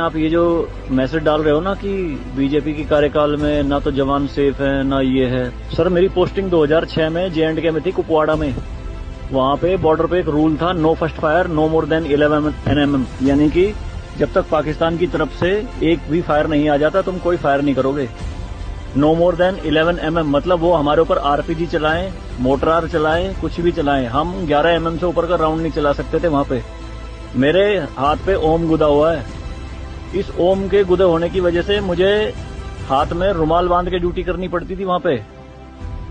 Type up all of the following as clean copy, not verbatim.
आप ये जो मैसेज डाल रहे हो ना कि बीजेपी की कार्यकाल में ना तो जवान सेफ है ना ये है। सर मेरी पोस्टिंग 2006 में J&K में थी, कुपवाड़ा में। वहाँ पे बॉर्डर पे एक रूल था, no first fire no more than 11 NM, यानी कि जब तक पाकिस्तान की तरफ से एक भी फायर नहीं आ जाता तुम कोई फायर नहीं करोगे। नो मोर देन 11 mm मतलब वो हमारे ऊपर RPG चलाएं, मोटरार चलाएं, कुछ भी चलाएं, हम 11 mm से ऊपर का राउंड नहीं चला सकते थे वहाँ पे। मेरे हाथ पे ओम गुदा हुआ है। इस ओम के गुदे होने की वजह से मुझे हाथ में रुमाल बांध के ड्यूटी करनी पड़ती थी वहाँ पे।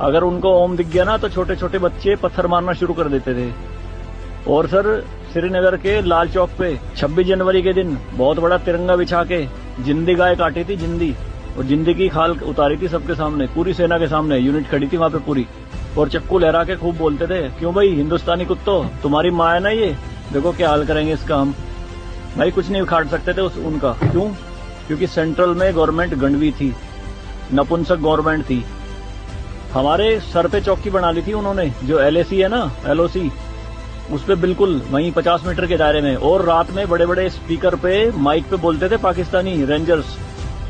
अगर उनको ओम दिख गया ना तो छोटे छोटे बच्चे पत्थर मारना शुरू कर देते थे। और सर श्रीनगर के लाल चौक पे 26 जनवरी के दिन बहुत बड़ा तिरंगा बिछा के जिंदी गाय काटी थी, जिंदी, और जिंदी की खाल उतारी थी सबके सामने, पूरी सेना के सामने यूनिट खड़ी थी वहाँ पे पूरी, और चक्कू लहरा के खूब बोलते थे, क्यों भाई हिंदुस्तानी कुत्तों, तुम्हारी माँ है ना ये, देखो क्या हाल करेंगे इसका हम। भाई कुछ नहीं उखाड़ सकते थे उनका। क्यों? क्योंकि सेंट्रल में गवर्नमेंट गंडवी थी, नपुंसक गवर्नमेंट थी। हमारे सर पे चौकी बना ली थी उन्होंने, जो LAC है ना, LOC, उस पे बिल्कुल वहीं 50 मीटर के दायरे में। और रात में बड़े बड़े स्पीकर पे माइक पे बोलते थे पाकिस्तानी रेंजर्स,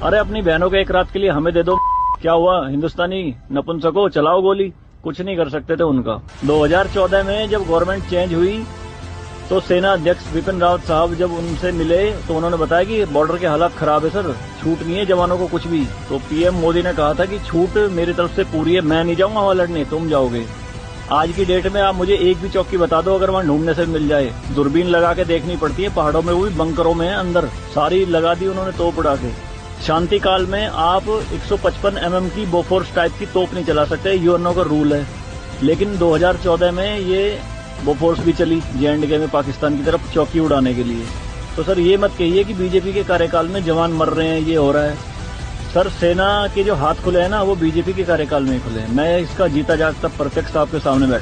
अरे अपनी बहनों के एक रात के लिए हमें दे दो, क्या हुआ हिंदुस्तानी नपुंसको, चलाओ गोली। कुछ नहीं कर सकते थे उनका। 2014 में जब गवर्नमेंट चेंज हुई तो सेना अध्यक्ष बिपिन रावत साहब जब उनसे मिले तो उन्होंने बताया कि बॉर्डर के हालात खराब है सर, छूट नहीं है जवानों को कुछ भी। तो PM मोदी ने कहा था कि छूट मेरी तरफ से पूरी है, मैं नहीं जाऊंगा वहां लड़ने, तुम जाओगे। आज की डेट में आप मुझे एक भी चौकी बता दो अगर वहां ढूंढने से मिल जाए। दूरबीन लगा के देखनी पड़ती है पहाड़ों में, वो भी बंकरों में है अंदर, सारी लगा दी उन्होंने तोप उड़ा के। शांति काल में आप 155 mm की बोफोर्स टाइप की तोप नहीं चला सकते, यूएनओ का रूल है। लेकिन 2014 में ये बोफोर्स भी चली J&K में पाकिस्तान की तरफ चौकी उड़ाने के लिए। तो सर ये मत कहिए कि बीजेपी के कार्यकाल में जवान मर रहे हैं, ये हो रहा है। सर सेना के जो हाथ खुले हैं ना वो बीजेपी के कार्यकाल में ही खुले हैं। मैं इसका जीता जागता प्रत्यक्ष आपके सामने बैठा